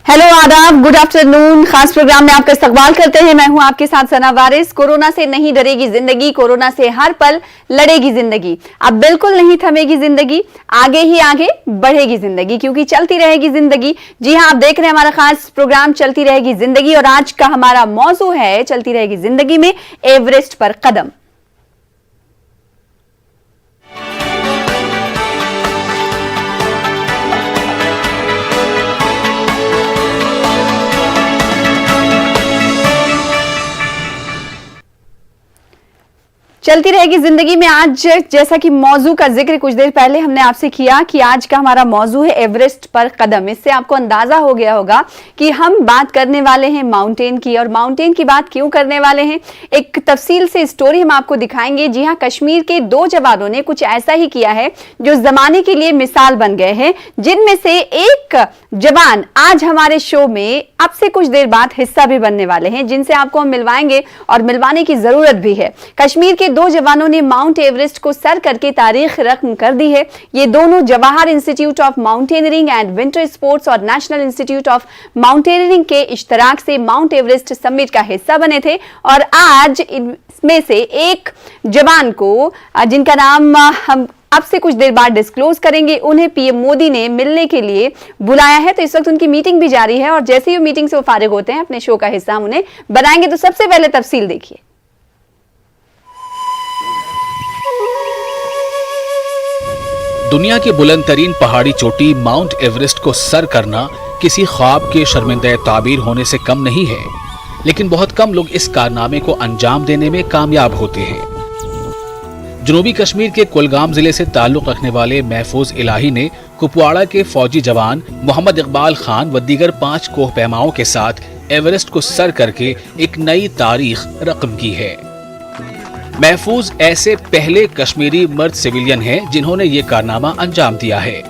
Hello आदाब, good afternoon. खास programme में आपका इस्तकबाल करते हैं। मैं हूं आपके साथ सना वारिस। कोरोना से नहीं डरेगी जिंदगी, कोरोना से हर पल लड़ेगी जिंदगी। अब बिल्कुल नहीं थमेगी जिंदगी, आगे ही आगे बढ़ेगी जिंदगी, क्योंकि चलती रहेगी जिंदगी। जी हां, आप देख रहे हैं हमारा खास प्रोग्राम चलती रहेगी जिंदगी, और आज का हमारा मौजू है चलती रहेगी जिंदगी में एवरेस्ट पर कदम। चलती रहेगी जिंदगी में आज, जैसा कि मौजू का जिक्र कुछ देर पहले हमने आपसे किया कि आज का हमारा मौजू है एवरेस्ट पर कदम। इससे आपको अंदाजा हो गया होगा कि हम बात करने वाले हैं माउंटेन की। और माउंटेन की बात क्यों करने वाले हैं, एक तफसील से स्टोरी हम आपको दिखाएंगे। जी हां, कश्मीर के दो जवानों ने कुछ ऐसा ही किया है जो जमाने के लिए मिसाल बन गए हैं, जिनमें से एक जवान आज हमारे शो में अब से कुछ देर बाद हिस्सा भी बनने वाले हैं, जिनसे आपको हम मिलवाएंगे और मिलवाने की जरूरत भी है। कश्मीर के दो जवानों ने माउंट एवरेस्ट को सर करके तारीख रकम कर दी है। ये दोनों Jawahar institute of mountaineering and winter sports और नेशनल इंस्टीट्यूट ऑफ माउंटेनियरिंग के इश्तराक से माउंट एवरेस्ट समिट का हिस्सा बने थे। और आज इनमें से एक जवान को, जिनका नाम हम अब से कुछ देर बाद डिस्क्लोज करेंगे, उन्हें पीएम मोदी ने मिलने के लिए बुलाया है। तो इस वक्त उनकी मीटिंग भी जारी है, और जैसे ही मीटिंग से वो फारिग होते हैं अपने शो का हिस्सा हम उन्हें बनाएंगे। तो सबसे पहले तफसील देखिए। दुनिया की बुलंद तरीन पहाड़ी चोटी माउंट एवरेस्ट को सर करना किसी ख्वाब के शर्मिंदा ताबीर होने से कम नहीं है, लेकिन बहुत कम लोग इस कारनामे को अंजाम देने में कामयाब होते हैं। जनूबी कश्मीर के कुलगाम जिले से ताल्लुक रखने वाले महफूज इलाही ने कुपवाड़ा के फौजी जवान मोहम्मद इकबाल खान व दीगर 5 कोहपैमाओं के साथ एवरेस्ट को सर करके एक नई तारीख रकम की है। महफूज ऐसे पहले कश्मीरी मर्द सिविलियन हैं जिन्होंने ये कारनामा अंजाम दिया है।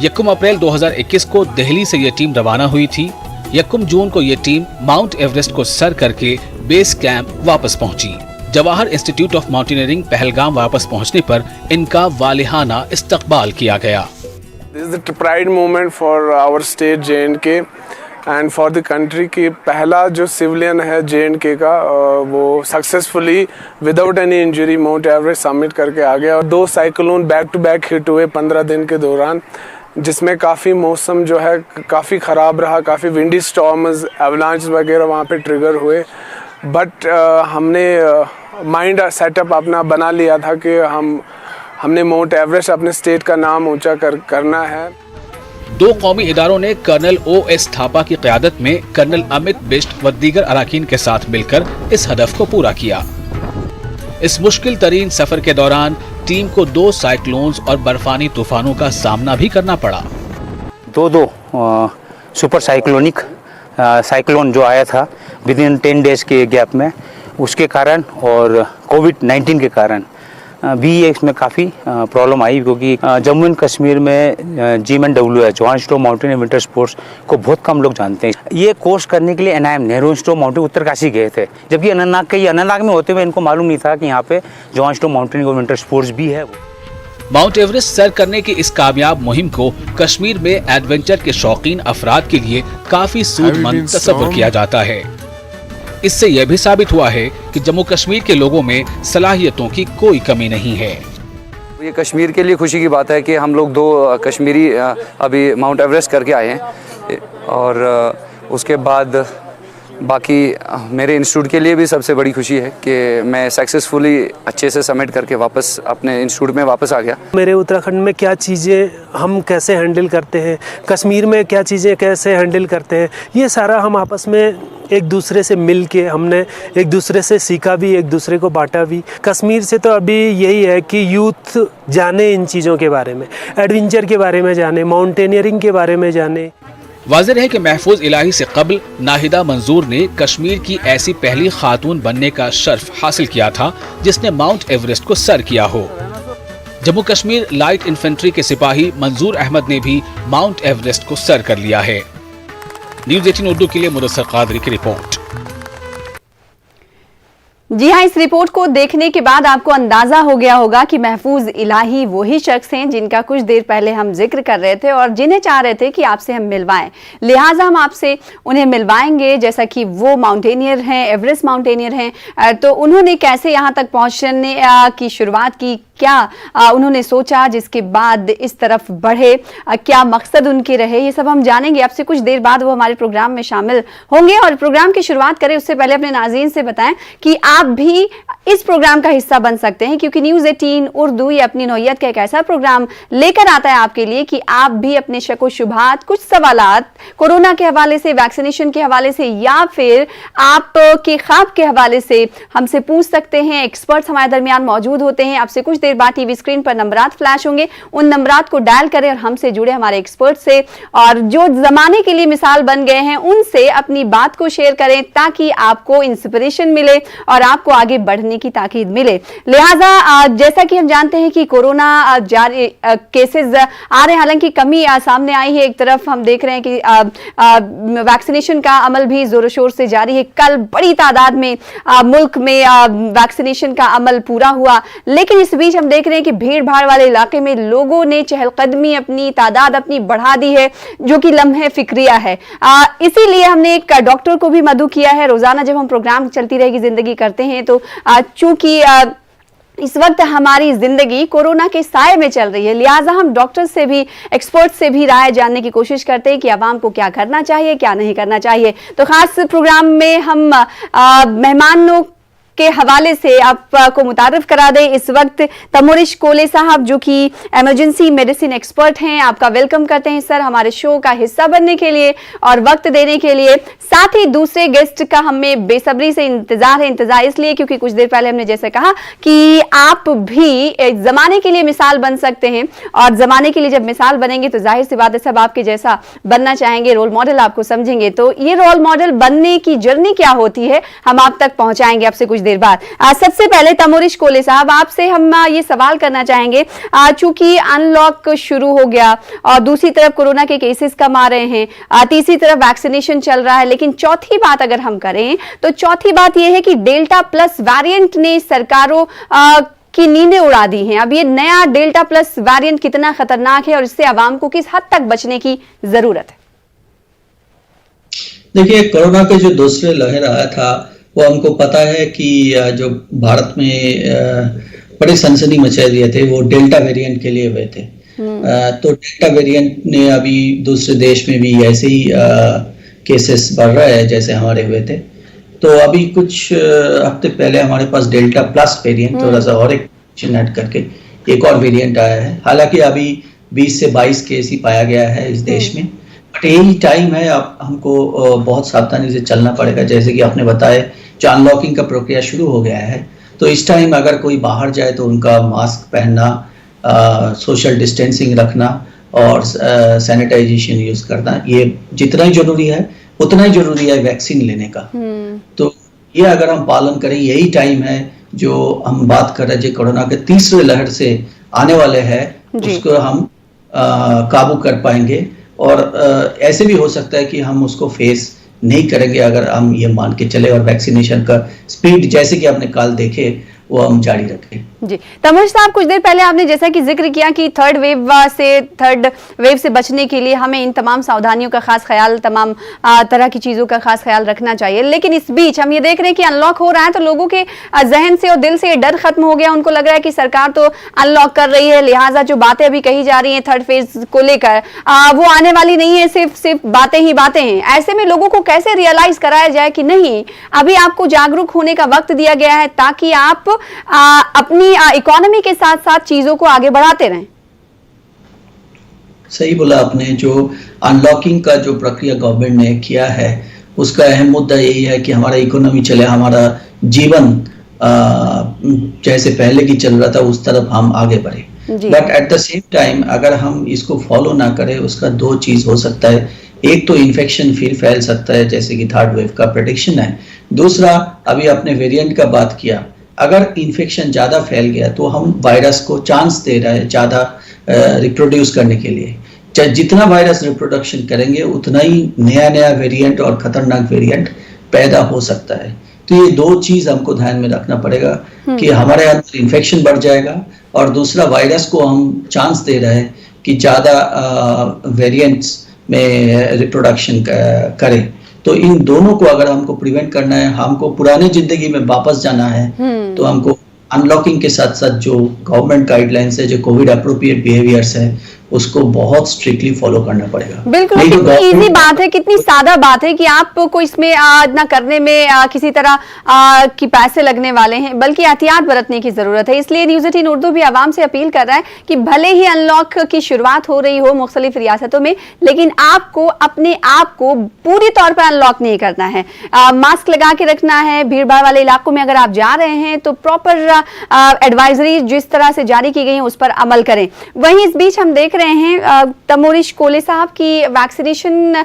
1 अप्रैल 2021 को दिल्ली से ये टीम रवाना हुई थी। 1 जून को ये टीम माउंट एवरेस्ट को सर करके बेस कैंप वापस पहुंची। Jawahar institute of mountaineering Pahalgam वापस पहुंचने पर इनका वालिहाना इस्तकबाल किया गया। This is the pride moment for our state J&K and for the country कि पहला जो सिविलियन है J&K का वो successfully without any injury mount Everest submit करके आ गया। और 2 cyclone back to back hit हुए 15 दिन के दौरान, जिसमें काफ़ी मौसम जो है काफ़ी ख़राब रहा, काफ़ी विंडी स्टॉर्म्स, एवलांच वगैरह वहाँ पे ट्रिगर हुए। बट हमने माइंड सेटअप अपना बना लिया था कि हमने माउंट एवरेस्ट अपने स्टेट का नाम ऊंचा करना है। 2 कौमी इदारों ने कर्नल O.S. थापा की क़यादत में कर्नल अमित बिष्ट व दीगर अराकीन के साथ मिलकर इस हदफ को पूरा किया। इस मुश्किल तरीन सफर के दौरान टीम को 2 साइक्लोन्स और बर्फानी तूफानों का सामना भी करना पड़ा। दो सुपर साइक्लोन जो आया था विद इन 10 डेज के गैप में, उसके कारण और कोविड-19 के कारण भी इसमें काफ़ी प्रॉब्लम आई, क्योंकि जम्मू एंड कश्मीर में JMW Jawahar institute of mountain and winter sports को बहुत कम लोग जानते हैं। ये कोर्स करने के लिए NIM Nehru institute of mountain Uttarkashi गए थे, जबकि अनंतनाग में होते हुए इनको मालूम नहीं था कि यहाँ पे Jawahar institute of mountain and winter sports भी है। माउंट एवरेस्ट सर करने की इस कामयाब मुहिम को कश्मीर में एडवेंचर के शौकीन अफराद के लिए काफी सूदमंद तस्वुर किया जाता है। इससे यह भी साबित हुआ है कि जम्मू कश्मीर के लोगों में सलाहियतों की कोई कमी नहीं है। ये कश्मीर के लिए खुशी की बात है कि हम लोग 2 कश्मीरी अभी माउंट एवरेस्ट करके आए हैं, और उसके बाद बाकी मेरे इंस्टीट्यूट के लिए भी सबसे बड़ी खुशी है कि मैं सक्सेसफुली अच्छे से सबमिट करके वापस अपने इंस्टीट्यूट में वापस आ गया। मेरे उत्तराखंड में क्या चीज़ें हम कैसे हैंडल करते हैं, कश्मीर में क्या चीज़ें कैसे हैंडल करते हैं, ये सारा हम आपस में एक दूसरे से मिल के हमने एक दूसरे से सीखा भी, एक दूसरे को बांटा भी। कश्मीर से तो अभी यही है कि यूथ जाने इन चीज़ों के बारे में, एडवेंचर के बारे में जाने, माउंटेनियरिंग के बारे में जाने। वाज़ेह है कि महफूज इलाही से कबल नाहिदा मंजूर ने कश्मीर की ऐसी पहली खातून बनने का शर्फ हासिल किया था जिसने माउंट एवरेस्ट को सर किया हो। जम्मू कश्मीर लाइट इन्फेंट्री के सिपाही मंजूर अहमद ने भी माउंट एवरेस्ट को सर कर लिया है। न्यूज़ 18 उर्दू के लिए मुदस्सर कादरी की रिपोर्ट। जी हाँ, इस रिपोर्ट को देखने के बाद आपको अंदाजा हो गया होगा कि महफूज इलाही वही शख्स हैं जिनका कुछ देर पहले हम जिक्र कर रहे थे और जिन्हें चाह रहे थे कि आपसे हम मिलवाएं। लिहाजा हम आपसे उन्हें मिलवाएंगे, जैसा कि वो माउंटेनियर हैं, एवरेस्ट माउंटेनियर हैं। तो उन्होंने कैसे यहाँ तक पहुँचने की शुरुआत की, क्या उन्होंने सोचा जिसके बाद इस तरफ बढ़े, क्या मकसद उनके रहे, ये सब हम जानेंगे आपसे कुछ देर बाद। वो हमारे प्रोग्राम में शामिल होंगे और प्रोग्राम की शुरुआत करें उससे पहले अपने नाज़रीन से बताएं कि आप भी इस प्रोग्राम का हिस्सा बन सकते हैं, क्योंकि न्यूज़ 18 उर्दू ये अपनी नौयत का एक ऐसा प्रोग्राम लेकर आता है आपके लिए कि आप भी अपने शक व शुबहात, कुछ सवालात कोरोना के हवाले से, वैक्सीनेशन के हवाले से या फिर आपके ख्वाब के हवाले से हमसे पूछ सकते हैं। एक्सपर्ट्स हमारे दरमियान मौजूद होते हैं। आपसे कुछ देर बाद टीवी स्क्रीन पर नंबरात फ्लैश होंगे, उन नंबरात को डायल करें और हमसे जुड़े हमारे एक्सपर्ट से और जो जमाने के लिए मिसाल बन गए हैं उनसे अपनी बात को शेयर करें ताकि आपको इंस्पिरेशन मिले और आपको आगे बढ़ने की ताकीद मिले। लिहाजा जैसा कि हम जानते हैं कि कोरोना जारी केसेस आ रहे हैं, हालांकि कमी सामने आई है। एक तरफ हम देख रहे हैं कि वैक्सीनेशन का अमल भी जोरों शोर से जारी है। कल बड़ी तादाद में मुल्क में वैक्सीनेशन का अमल पूरा हुआ, लेकिन इस बीच हम देख रहे हैं कि भीड़ भाड़ वाले इलाके में लोगों ने चहलकदमी, अपनी तादाद अपनी बढ़ा दी है, जो कि लम्हे फिक्रिया है। इसीलिए हमने एक डॉक्टर को भी मदऊ किया है। रोजाना जब हम प्रोग्राम चलती रहेगी जिंदगी करते हैं तो चूंकि इस वक्त हमारी जिंदगी कोरोना के साए में चल रही है, लिहाजा हम डॉक्टर से भी, एक्सपर्ट से भी राय जानने की कोशिश करते हैं कि आवाम को क्या करना चाहिए, क्या नहीं करना चाहिए। तो खास प्रोग्राम में हम मेहमानों के हवाले से आपको मुतारिफ करा दें। इस वक्त तमोरिश कोले साहब जो कि इमरजेंसी मेडिसिन एक्सपर्ट हैं, आपका वेलकम करते हैं सर हमारे शो का हिस्सा बनने के लिए और वक्त देने के लिए। साथ ही दूसरे गेस्ट का हमें बेसब्री से इंतजार है, इंतजार इसलिए क्योंकि कुछ देर पहले हमने जैसे कहा कि आप भी एक जमाने के लिए मिसाल बन सकते हैं और जमाने के लिए जब मिसाल बनेंगे तो जाहिर सी बात है सब आपके जैसा बनना चाहेंगे, रोल मॉडल आपको समझेंगे। तो ये रोल मॉडल बनने की जर्नी क्या होती है हम आप तक पहुंचाएंगे आपसे कुछ देर बाद। सबसे पहले तमोरिश कोले साहब, आपसे हम ये सवाल करना चाहेंगे, चूंकि अनलॉक शुरू हो गया और दूसरी तरफ कोरोना के केसेस कम आ रहे हैं, तीसरी तरफ वैक्सीनेशन चल रहा है, लेकिन चौथी बात अगर हम करें तो चौथी बात यह है कि डेल्टा प्लस वेरिएंट ने सरकारों की नींदें उड़ा दी हैं। अब ये नया डेल्टा प्लस वेरिएंट कितना खतरनाक है और इससे आवाम को किस हद तक बचने की जरूरत है? देखिए, कोरोना के जो दूसरे लहर आया था वो हमको पता है कि जो भारत में बड़ी सनसनी मचा दिए थे वो डेल्टा वेरिएंट के लिए हुए थे। तो डेल्टा वेरिएंट ने अभी दूसरे देश में भी ऐसे ही केसेस बढ़ रहे हैं जैसे हमारे हुए थे। तो अभी कुछ हफ्ते पहले हमारे पास डेल्टा प्लस वेरिएंट थोड़ा सा और एक ऐड करके एक और वेरिएंट आया है। हालांकि अभी 20 से 22 केस ही पाया गया है इस देश में, बट यही टाइम है, आप हमको बहुत सावधानी से चलना पड़ेगा। जैसे कि आपने बताया जो अनलॉकिंग का प्रक्रिया शुरू हो गया है, तो इस टाइम अगर कोई बाहर जाए तो उनका मास्क पहनना, सोशल डिस्टेंसिंग रखना और सैनिटाइजेशन यूज करना, ये जितना ही जरूरी है उतना ही जरूरी है वैक्सीन लेने का। तो ये अगर हम पालन करें, यही टाइम है जो हम बात कर रहे हैं कोरोना के तीसरे लहर से आने वाले हैं, उसको हम काबू कर पाएंगे। और ऐसे भी हो सकता है कि हम उसको फेस नहीं करेंगे अगर हम ये मान के चले और वैक्सीनेशन का स्पीड जैसे कि आपने कल देखे वो हम जारी रखें। जी तमोरिश साहब, कुछ देर पहले आपने जैसा कि जिक्र किया कि थर्ड वेव से बचने के लिए हमें इन तमाम सावधानियों का खास ख्याल, तमाम तरह की चीज़ों का खास ख्याल रखना चाहिए। लेकिन इस बीच हम ये देख रहे हैं कि अनलॉक हो रहा है तो लोगों के जहन से और दिल से ये डर खत्म हो गया। उनको लग रहा है कि सरकार तो अनलॉक कर रही है, लिहाजा जो बातें अभी कही जा रही हैं थर्ड फेज को लेकर वो आने वाली नहीं है, सिर्फ बातें ही बातें हैं। ऐसे में लोगों को कैसे रियलाइज कराया जाए कि नहीं, अभी आपको जागरूक होने का वक्त दिया गया है ताकि आप अपनी इकोनॉमी के साथ साथ चीजों को आगे बढ़ाते रहें? सही बोला आपने। जो अनलॉकिंग का जो प्रक्रिया गवर्नमेंट ने किया है उसका अहम मुद्दा यही है कि हमारा इकोनॉमी चले, हमारा जीवन जैसे पहले की चल रहा था उस तरफ हम आगे बढ़े। But at the same time अगर हम इसको फॉलो ना करें, उसका दो चीज हो सकता है। एक तो इन्फेक्शन फिर फैल सकता है जैसे कि थर्ड वेव का प्रेडिक्शन है। दूसरा, अभी आपने वेरिएंट का बात किया, अगर इन्फेक्शन ज़्यादा फैल गया तो हम वायरस को चांस दे रहे हैं ज़्यादा रिप्रोड्यूस करने के लिए। जितना वायरस रिप्रोडक्शन करेंगे उतना ही नया नया वेरिएंट और खतरनाक वेरिएंट पैदा हो सकता है। तो तो ये दो चीज हमको ध्यान में रखना पड़ेगा कि हमारे अंदर इन्फेक्शन बढ़ जाएगा, और दूसरा वायरस को हम चांस दे रहे हैं कि ज्यादा वेरिएंट्स में रिप्रोडक्शन करे। तो इन दोनों को अगर हमको प्रिवेंट करना है, हमको पुराने जिंदगी में वापस जाना है, तो हमको अनलॉकिंग के साथ साथ जो गवर्नमेंट गाइडलाइंस है, जो कोविड अप्रोप्रिएट बिहेवियर्स है, उसको बहुत स्ट्रिक्टली फॉलो करना पड़ेगा। बिल्कुल, कितनी इजी बात है, कितनी सादा बात है कि आपको इसमें ना करने में किसी तरह की पैसे लगने वाले हैं, बल्कि एहतियात बरतने की जरूरत है। इसलिए न्यूज़ 18 उर्दू भी आवाम से अपील कर रहा है कि भले ही अनलॉक की शुरुआत हो रही हो मुख्तलिफ रियासतों में, लेकिन आपको अपने आप को पूरी तौर पर अनलॉक नहीं करना है। मास्क लगा के रखना है। भीड़ भाड़ वाले इलाकों में अगर आप जा रहे हैं तो प्रॉपर एडवाइजरी जिस तरह से जारी की गई है उस पर अमल करें। वहीं इस बीच हम देख रहे हैं तमोरिश कोले साहब की वैक्सीनेशन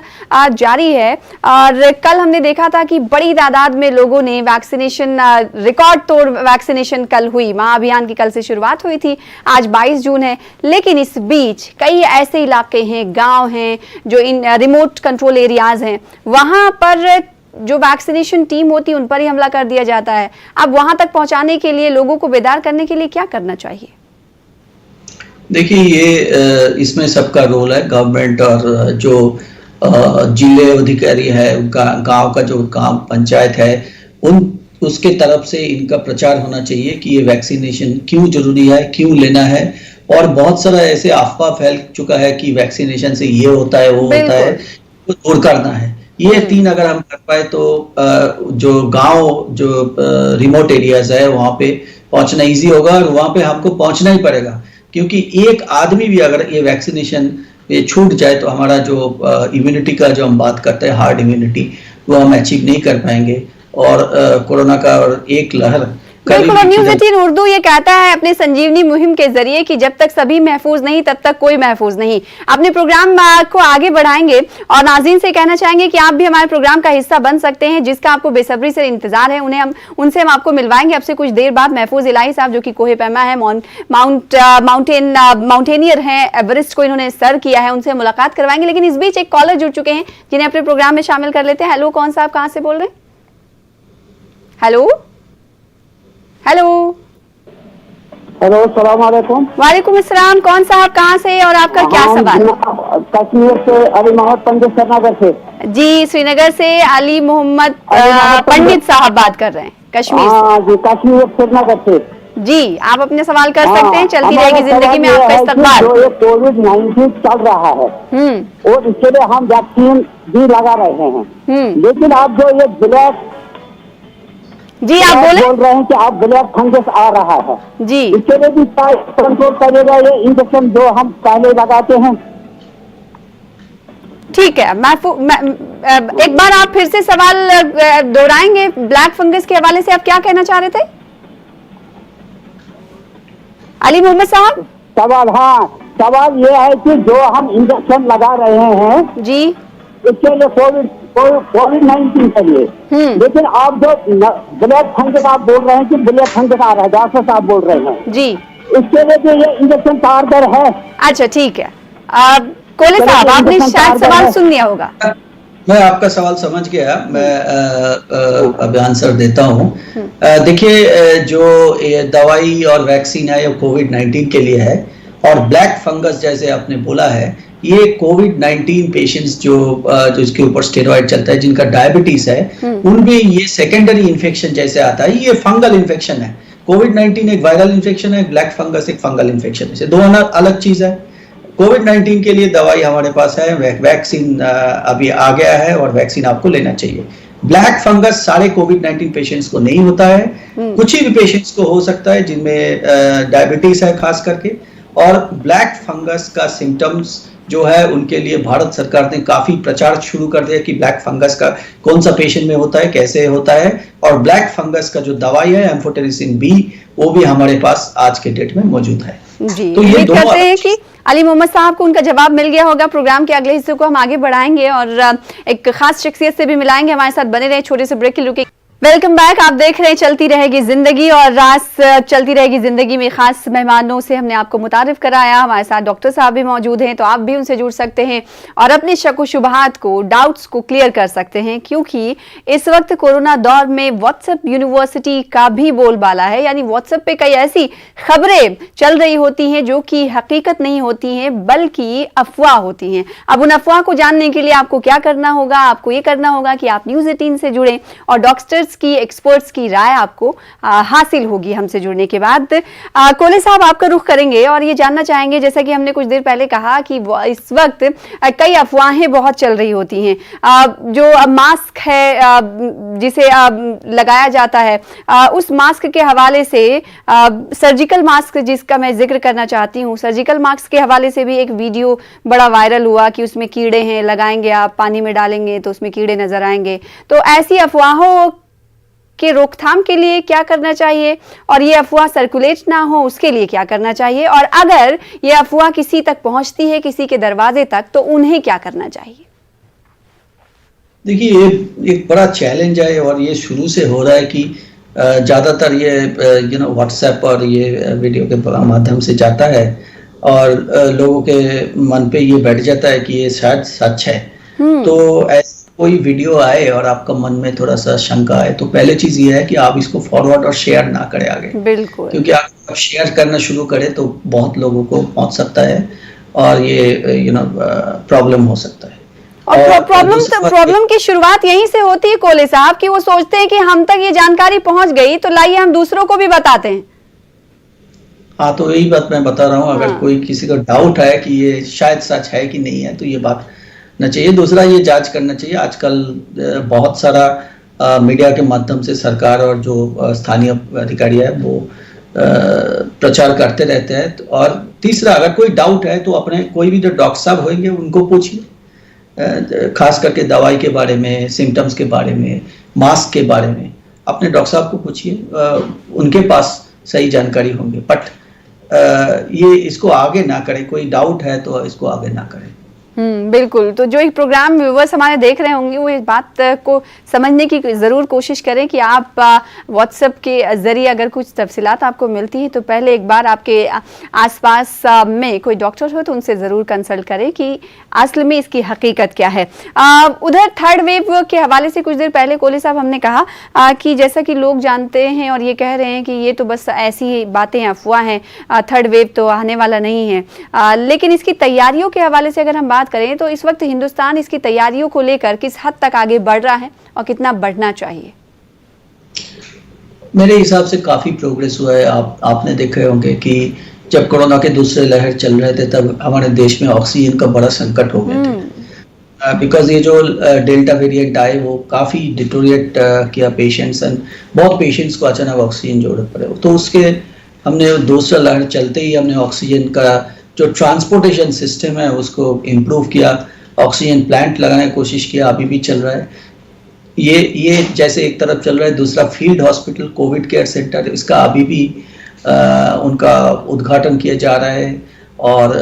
जारी है, और कल हमने देखा था कि बड़ी तादाद में लोगों ने वैक्सीनेशन, रिकॉर्ड तोड़ वैक्सीनेशन कल हुई। महाअभियान की कल से शुरुआत हुई थी, आज 22 जून है, लेकिन इस बीच कई ऐसे इलाके हैं, गांव हैं, जो इन रिमोट कंट्रोल एरियाज हैं, वहां पर जो वैक्सीनेशन टीम होती है उन पर ही हमला कर दिया जाता है। अब वहां तक पहुंचाने के लिए, लोगों को बेदार करने के लिए क्या करना चाहिए? देखिए, ये इसमें सबका रोल है, गवर्नमेंट और जो जिले अधिकारी है, उनका गांव का जो काम पंचायत है, उसके तरफ से इनका प्रचार होना चाहिए कि ये वैक्सीनेशन क्यों जरूरी है, क्यों लेना है। और बहुत सारा ऐसे अफवाह फैल चुका है कि वैक्सीनेशन से ये होता है, वो होता है, वो दूर करना है। ये तीन अगर हम कर पाए तो जो गांव, जो रिमोट एरियाज है, वहां पे पहुंचना इजी होगा, और वहां पे हमको पहुंचना ही पड़ेगा, क्योंकि एक आदमी भी अगर ये वैक्सीनेशन ये छूट जाए तो हमारा जो इम्यूनिटी का जो हम बात करते हैं, हार्ड इम्यूनिटी, वो हम अचीव नहीं कर पाएंगे, और कोरोना का और एक लहर। बिल्कुल, और न्यूज़ 18 उर्दू ये कहता है अपने संजीवनी मुहिम के जरिए कि जब तक सभी महफूज नहीं तब तक कोई महफूज नहीं। अपने प्रोग्राम को आगे बढ़ाएंगे और नाज़रीन से कहना चाहेंगे कि आप भी हमारे प्रोग्राम का हिस्सा बन सकते हैं, जिसका आपको बेसब्री से इंतजार है। उनसे हम आपको मिलवाएंगे अब से कुछ देर बाद। महफूज इलाही साहब, जो कि कोहे पैमा है, माउंटेनियर हैं, एवरेस्ट को इन्होंने सर किया है, उनसे मुलाकात करवाएंगे। लेकिन इस बीच एक कॉलर जुड़ चुके हैं जिन्हें अपने प्रोग्राम में शामिल कर लेते हैं। हेलो, कौन साहब, कहाँ से बोल रहे हैं? हेलो हेलो हेलो, सलाम वालेकुम। वालेकुम अस्सलाम। कौन साहब, कहाँ से और आपका क्या सवाल? कश्मीर से अली मोहम्मद पंडित श्रीनगर से। जी, श्रीनगर से अली मोहम्मद पंडित साहब बात कर रहे हैं, कश्मीर से। जी, कश्मीर श्रीनगर से। जी, आप अपने सवाल कर सकते हैं, चलती रहेगी जिंदगी में आपका इस्तकबाल। जो ये कोविड-19 चल रहा है, और इसके लिए हम वैक्सीन भी लगा रहे हैं, लेकिन आप जो ये ब्लैक, जी आप बोले, बोल रहे हैं कि आप ब्लैक फंगस आ रहा है, जी इसके लिए भी कंट्रोल करेगा ये इंजेक्शन जो हम पहले लगाते हैं? ठीक है, एक बार आप फिर से सवाल दोहराएंगे? ब्लैक फंगस के हवाले से आप क्या कहना चाह रहे थे अली मोहम्मद साहब? सवाल ये है कि जो हम इंजेक्शन लगा रहे हैं जी, इसके लिए कोविड-19 के लिए, लेकिन आप जो ब्लैक फंगस आप बोल रहे हैं कि ब्लैक फंगस आ रहा है, डॉक्टर साहब बोल रहे हैं जी, इसके लिए भी ये इंजेक्शन कारगर है? अच्छा ठीक है। कोले साहब, आपने शायद सवाल सुन लिया होगा। मैं आपका सवाल समझ गया, मैं अभी आंसर देता हूँ। देखिए, जो ये दवाई और वैक्सीन है, ये कोविड-19 के लिए है, और ब्लैक फंगस जैसे आपने बोला है, ये कोविड-19 पेशेंट्स जो इसके ऊपर स्टेरॉइड चलता है, जिनका डायबिटीज है, उनमें ये सेकेंडरी इन्फेक्शन जैसे आता है, ये फंगल इन्फेक्शन है। कोविड-19 एक वायरल इन्फेक्शन है, ब्लैक फंगस एक फंगल इन्फेक्शन है, दो अलग चीज है। कोविड-19 के लिए दवाई हमारे पास है, वैक्सीन अभी आ गया है, और वैक्सीन आपको लेना चाहिए। ब्लैक फंगस सारे कोविड-19 पेशेंट्स को नहीं होता है, कुछ ही पेशेंट्स को हो सकता है जिनमें डायबिटीज है खास करके। और ब्लैक फंगस का सिम्टम्स जो है, उनके लिए भारत सरकार ने काफी प्रचार शुरू कर दिया कि ब्लैक फंगस का कौन सा पेशेंट में होता है, कैसे होता है, और ब्लैक फंगस का जो दवाई है एम्फोटेरिसिन बी, वो भी हमारे पास आज के डेट में मौजूद है। जी, तो ये उम्मीद करते हैं कि अली मोहम्मद साहब को उनका जवाब मिल गया होगा। प्रोग्राम के अगले हिस्से को हम आगे बढ़ाएंगे और एक खास शख्सियत से भी मिलाएंगे। हमारे साथ बने रहे, छोटे से ब्रेक की रुके। Welcome back. आप देख रहे हैं चलती रहेगी जिंदगी और रास चलती रहेगी जिंदगी में खास मेहमानों से हमने आपको मुतारिफ कराया। हमारे साथ डॉक्टर साहब भी मौजूद हैं, तो आप भी उनसे जुड़ सकते हैं और अपने शक व शुबहात को, डाउट्स को क्लियर कर सकते हैं, क्योंकि इस वक्त कोरोना दौर में व्हाट्सएप यूनिवर्सिटी का भी बोलबाला है। यानी व्हाट्सएप पे कई ऐसी खबरें चल रही होती हैं जो कि हकीकत नहीं होती हैं बल्कि अफवाह होती हैं। अब उन अफवाह को जानने के लिए आपको क्या करना होगा? आपको ये करना होगा कि आप न्यूज़ 18 से जुड़ें और डॉक्टर्स की, एक्सपर्ट्स की राय आपको हासिल होगी हमसे जुड़ने के बाद। कोले साहब, आपका रुख करेंगे और ये जानना चाहेंगे, जैसा कि हमने कुछ देर पहले कहा कि इस वक्त कई अफवाहें बहुत चल रही होती हैं। जो मास्क है जिसे लगाया जाता है, उस मास्क के हवाले से, सर्जिकल मास्क जिसका मैं जिक्र करना चाहती हूँ, सर्जिकल मास्क के हवाले से भी एक वीडियो बड़ा वायरल हुआ कि उसमें कीड़े हैं, लगाएंगे आप, पानी में डालेंगे तो उसमें कीड़े नजर आएंगे। तो ऐसी अफवाहों के रोकथाम के लिए क्या करना चाहिए और ये अफवाह सर्कुलेट ना हो उसके लिए क्या करना चाहिए, और अगर ये अफवाह किसी तक पहुंचती है, किसी के दरवाजे तक, तो उन्हें क्या करना चाहिए? देखिए, ये एक बड़ा चैलेंज है और ये शुरू से हो रहा है कि ज़्यादातर ये व्हाट्सएप और ये वीडियो के माध्यम से जाता है और लोगों के मन पे ये बैठ जाता है कि ये शायद सच है। तो ऐसे कोई वीडियो आए और आपका मन में थोड़ा सा शंका आए तो पहले चीज ये है कि आप इसको फॉरवर्ड और शेयर ना करें आगे। बिल्कुल, क्योंकि आप शेयर करना शुरू करें तो बहुत लोगों को पहुंच सकता है और ये प्रॉब्लम हो सकता है। और प्रॉब्लम की शुरुआत यहीं से होती है कोले साहब, कि वो सोचते हैं कि हम तक ये जानकारी पहुंच गई तो लाइए हम दूसरों को भी बताते हैं। हाँ, तो यही बात मैं बता रहा हूँ। अगर कोई किसी को डाउट है कि ये शायद सच है कि नहीं है तो ये बात ना चाहिए। दूसरा, ये जांच करना चाहिए। आजकल बहुत सारा मीडिया के माध्यम से सरकार और जो स्थानीय अधिकारी है वो प्रचार करते रहते हैं। और तीसरा, अगर कोई डाउट है तो अपने कोई भी जो डॉक्टर साहब होंगे उनको पूछिए, खास करके दवाई के बारे में, सिम्टम्स के बारे में, मास्क के बारे में अपने डॉक्टर साहब को पूछिए, उनके पास सही जानकारी होंगे। बट ये इसको आगे ना करें, कोई डाउट है तो इसको आगे ना करें। बिल्कुल। तो जो एक प्रोग्राम व्यूअर्स हमारे देख रहे होंगे वो इस बात को समझने की जरूर कोशिश करें कि आप व्हाट्सएप के जरिए अगर कुछ तफसीलात आपको मिलती है तो पहले एक बार आपके आसपास में कोई डॉक्टर हो तो उनसे जरूर कंसल्ट करें कि असल में इसकी हकीकत क्या है। उधर थर्ड वेव के हवाले से कुछ देर पहले कोले साहब हमने कहा कि जैसा कि लोग जानते हैं और ये कह रहे हैं कि ये तो बस ऐसी बातें, अफवाह हैं, थर्ड वेव तो आने वाला नहीं है। लेकिन इसकी तैयारियों के हवाले से अगर हम बात करें तो इस वक्त हिंदुस्तान इसकी तैयारियों को लेकर किस हद तक आगे बढ़ रहा है और कितना बढ़ना चाहिए? मेरे हिसाब से काफी प्रोग्रेस हुआ है। आपने देखे होंगे कि जब कोरोना के दूसरे लहर चल रहे थे तब हमारे देश में ऑक्सीजन का बड़ा संकट हो गया था, बिकॉज ये जो डेल्टा वेरिएंट आए वो काफी डिटोरिएट किया पेशेंट्स, एंड बहुत पेशेंट्स को अचानक ऑक्सीजन जरूरत पड़े। तो उसके हमने दूसरा लहर चलते ही हमने ऑक्सीजन का जो ट्रांसपोर्टेशन सिस्टम है उसको इम्प्रूव किया, ऑक्सीजन प्लांट लगाने की कोशिश किया, अभी भी चल रहा है। ये जैसे एक तरफ चल रहा है, दूसरा field hospital, Covid care centre, इसका अभी भी उनका उद्घाटन किया जा रहा है और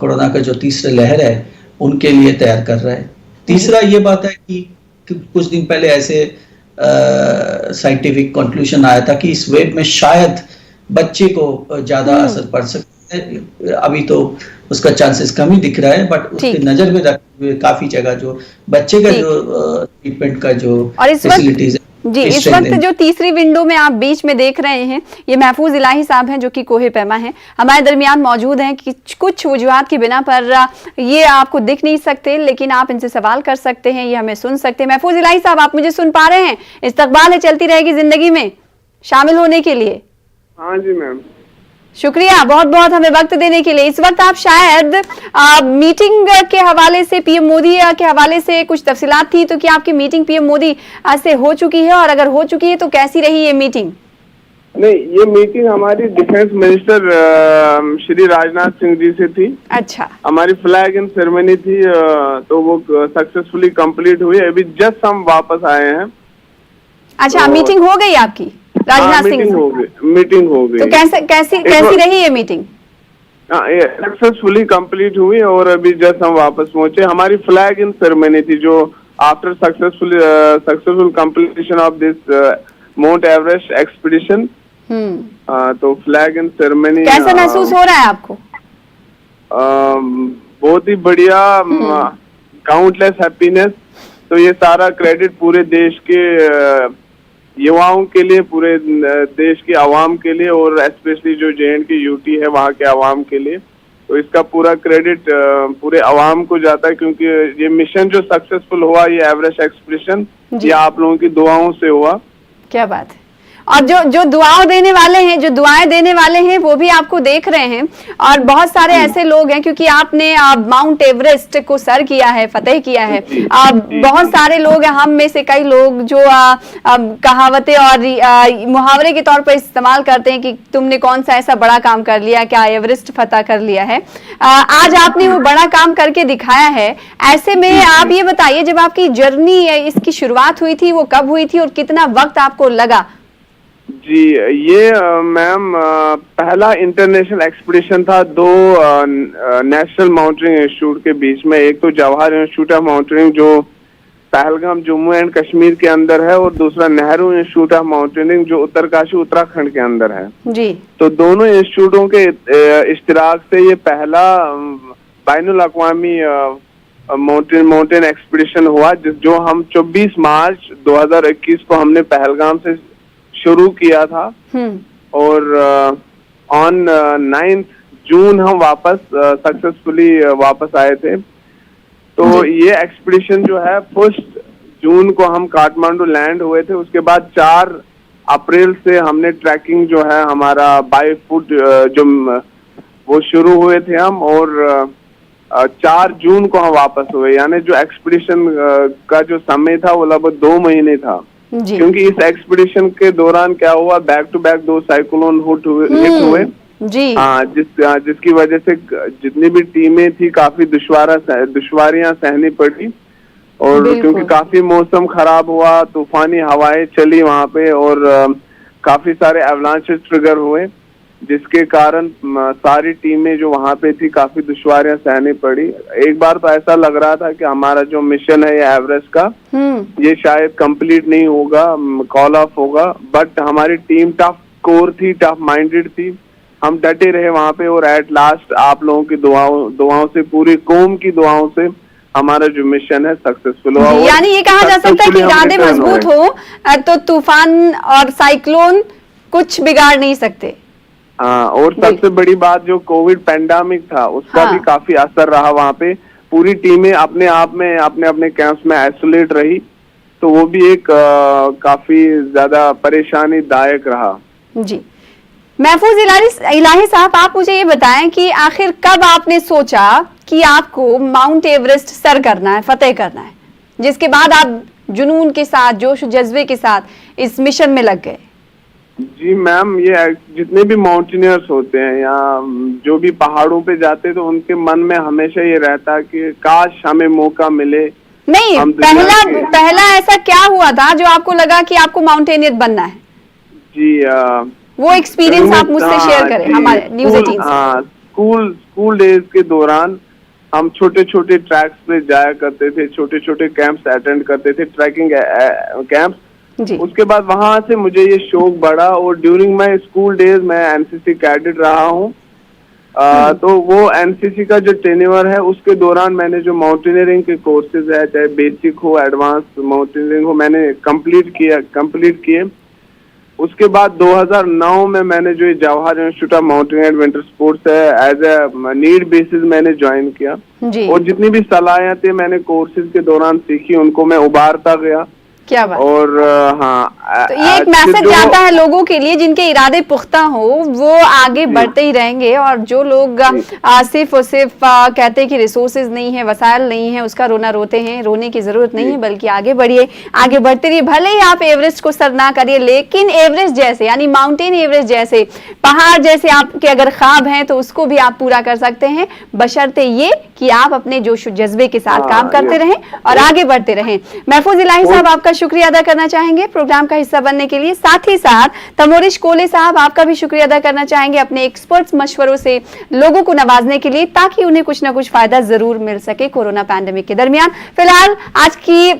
कोरोना का जो तीसरा लहर है उनके लिए तैयार कर रहा है। तीसरा ये बात है कि कुछ दिन पहले ऐसे साइंटिफिक कंक्लूजन आया था कि इस वेव में शायद बच्चे को ज़्यादा असर पड़ सकता है। अभी तो उसका चांसेस कम ही दिख रहा है, बट उसके नजर में रखते हुए काफी जगह जो बच्चे का जो ट्रीटमेंट का जो फैसिलिटीज जी, इस वक्त जो तीसरी विंडो में आप बीच में देख रहे हैं ये महफूज इलाही साहब हैं जो कि कोहे पैमा हैं, हमारे दरमियान मौजूद हैं कि कुछ वजूहात की बिना पर ये आपको दिख नहीं सकते, लेकिन आप इनसे सवाल कर सकते हैं, ये हमें सुन सकते हैं। महफूज इलाही साहब, आप मुझे सुन पा रहे हैं? इस्तकबाल है चलती रहेगी जिंदगी में शामिल होने के लिए। हाँ जी मैम, शुक्रिया बहुत बहुत हमें वक्त देने के लिए। इस वक्त आप शायद मीटिंग के हवाले से, पीएम मोदी के हवाले से कुछ तफसीलात थी, तो क्या आपकी मीटिंग पीएम मोदी से हो चुकी है और अगर हो चुकी है तो कैसी रही ये मीटिंग? नहीं, ये मीटिंग हमारी डिफेंस मिनिस्टर श्री राजनाथ सिंह जी से थी। अच्छा, हमारी फ्लैग इन सेरेमनी थी, तो वो सक्सेसफुली कंप्लीट हुई। अभी जस्ट हम वापस आए हैं। अच्छा, मीटिंग हो गई आपकी राजनाथ सिंह? मीटिंग हो गई। तो कैसी रही ये मीटिंग? सक्सेसफुली कंप्लीट हुई और अभी जस्ट हम वापस पहुंचे। हमारी फ्लैग इन सेरेमनी थी जो after successful completion of this Mount Everest expedition. तो फ्लैग एंड सेरेमनी कैसा महसूस हो रहा है आपको? बहुत ही बढ़िया, काउंटलेस हैप्पीनेस। तो ये सारा क्रेडिट पूरे देश के युवाओं के लिए, पूरे देश की आवाम के लिए और स्पेशली जो जे.एंड.के यूटी है वहाँ के आवाम के लिए। तो इसका पूरा क्रेडिट पूरे आवाम को जाता है, क्योंकि ये मिशन जो सक्सेसफुल हुआ, ये एवरेस्ट एक्सपीडिशन, ये आप लोगों की दुआओं से हुआ। क्या बात है। और जो दुआएं देने वाले हैं वो भी आपको देख रहे हैं, और बहुत सारे ऐसे लोग हैं, क्योंकि आपने माउंट एवरेस्ट को सर किया है, फतेह किया है। बहुत सारे लोग हैं, हम में से कई लोग जो कहावतें और मुहावरे के तौर पर इस्तेमाल करते हैं कि तुमने कौन सा ऐसा बड़ा काम कर लिया, क्या एवरेस्ट फतह कर लिया है। आज आपने वो बड़ा काम करके दिखाया है। ऐसे में आप ये बताइए, जब आपकी जर्नी इसकी शुरुआत हुई थी, वो कब हुई थी और कितना वक्त आपको लगा? जी, ये मैम पहला इंटरनेशनल एक्सपीडिशन था दो नेशनल माउंटेनिंग इंस्टीट्यूट के बीच में। एक तो जवाहर इंस्टीट्यूट ऑफ माउंटेनिंग जो पहलगाम जम्मू एंड कश्मीर के अंदर है, और दूसरा नेहरू इंस्टीट्यूट ऑफ माउंटेनिंग जो उत्तरकाशी उत्तराखंड के अंदर है जी। तो दोनों इंस्टीट्यूटों के इश्तिराक से ये पहला बैनुल अक़वामी माउंटेन एक्सपीडिशन हुआ, जो हम 24 मार्च 2021 को हमने पहलगाम से शुरू किया था, और ऑन 9 जून हम वापस सक्सेसफुली वापस आए थे। तो ये एक्सपीडिशन जो है 1 जून को हम काठमांडू लैंड हुए थे। उसके बाद 4 अप्रैल से हमने ट्रैकिंग जो है हमारा बाय फुट जो वो शुरू हुए थे हम, और 4 जून को हम वापस हुए। यानी जो एक्सपीडिशन का जो समय था वो लगभग 2 महीने था, क्योंकि इस एक्सपीडिशन के दौरान क्या हुआ, back to back 2 cyclone hit हुए जी। हाँ, जिसकी वजह से जितनी भी टीमें थी काफी दुश्वारियां सहनी पड़ी, और क्योंकि काफी मौसम खराब हुआ, तूफानी हवाएं चली वहां पे, और काफी सारे एवलांचेस ट्रिगर हुए, जिसके कारण सारी टीमें जो वहां पे थी काफी दुश्वारियां सहनी पड़ी। एक बार तो ऐसा लग रहा था कि हमारा जो मिशन है ये एवरेस्ट का, ये शायद कंप्लीट नहीं होगा, कॉल ऑफ होगा। बट हमारी टीम टफ कोर थी, टफ माइंडेड थी, हम डटे रहे वहां पे, और एट लास्ट आप लोगों की दुआओं से, पूरी कौम की दुआओं से हमारा जो मिशन है सक्सेसफुल हुआ। यानी ये कहा जा सकता है कि इरादे मजबूत हो तो तूफान और साइक्लोन कुछ बिगाड़ नहीं सकते। हाँ, और सबसे बड़ी बात जो कोविड पैंडेमिक था उसका भी काफी असर रहा वहाँ पे। पूरी टीमें अपने आप में अपने कैंप्स में आइसोलेट रही, तो वो भी एक काफी ज्यादा परेशानी दायक रहा। जी, महफूज इलाही साहब, आप मुझे ये बताएं कि आखिर कब आपने सोचा कि आपको माउंट एवरेस्ट सर करना है, फतेह करना है, जिसके बाद आप जुनून के साथ, जोश जज्बे के साथ इस मिशन में लग गए? जी मैम, ये जितने भी माउंटेनियर्स होते हैं या जो भी पहाड़ों पे जाते हैं, तो उनके मन में हमेशा ये रहता कि काश हमें मौका मिले। नहीं, पहला ऐसा क्या हुआ था जो आपको लगा कि आपको माउंटेनियर बनना है? जी, वो एक्सपीरियंस आप मुझसे शेयर करें हमारे न्यूज़ 18 से। हाँ, स्कूल डेज के दौरान हम छोटे छोटे ट्रैक्स पे जाया करते थे, छोटे छोटे कैंप्स अटेंड करते थे, ट्रैकिंग कैंप्स। उसके बाद वहां से मुझे ये शौक बढ़ा, और ड्यूरिंग माय स्कूल डेज मैं एनसीसी कैडेट रहा हूँ। तो वो एनसीसी का जो टेन्योर है उसके दौरान मैंने जो माउंटेनियरिंग के कोर्सेज है, चाहे बेसिक हो, एडवांस माउंटेनियरिंग हो, मैंने कंप्लीट किए। उसके बाद 2009 में मैंने जो Jawahar institute of mountaineering and winter sports है, एज ए नीड बेसिस मैंने ज्वाइन किया, और जितनी भी सलाहियतें मैंने कोर्सेज के दौरान सीखी उनको मैं उभारता गया। क्या बात। और हाँ, तो ये एक मैसेज जाता है लोगों के लिए जिनके इरादे पुख्ता हो, वो आगे बढ़ते ही रहेंगे, और जो लोग सिर्फ और सिर्फ कहते हैं कि रिसोर्सेज नहीं है, वसाइल नहीं है, उसका रोना रोते हैं, रोने की जरूरत नहीं है, बल्कि आगे बढ़िए, आगे बढ़ते रहिए। भले ही आप एवरेस्ट को सर ना करिए, लेकिन एवरेस्ट जैसे, यानी माउंटेन एवरेस्ट जैसे, पहाड़ जैसे आपके अगर ख्वाब हैं तो उसको भी आप पूरा कर सकते हैं, बशर्ते ये कि आप अपने जोश जज्बे के साथ काम करते रहें और आगे बढ़ते रहें। महफूज इलाही साहब, आपका शुक्रिया अदा करना चाहेंगे प्रोग्राम का हिस्सा बनने के लिए। साथ ही साथ तमोरिश कोले साहब, आपका भी शुक्रिया अदा करना चाहेंगे अपने एक्सपर्ट्स मशवरों से लोगों को नवाजने के लिए, ताकि उन्हें कुछ ना कुछ फायदा जरूर मिल सके कोरोना पैंडेमिक के दरमियान। फिलहाल आज की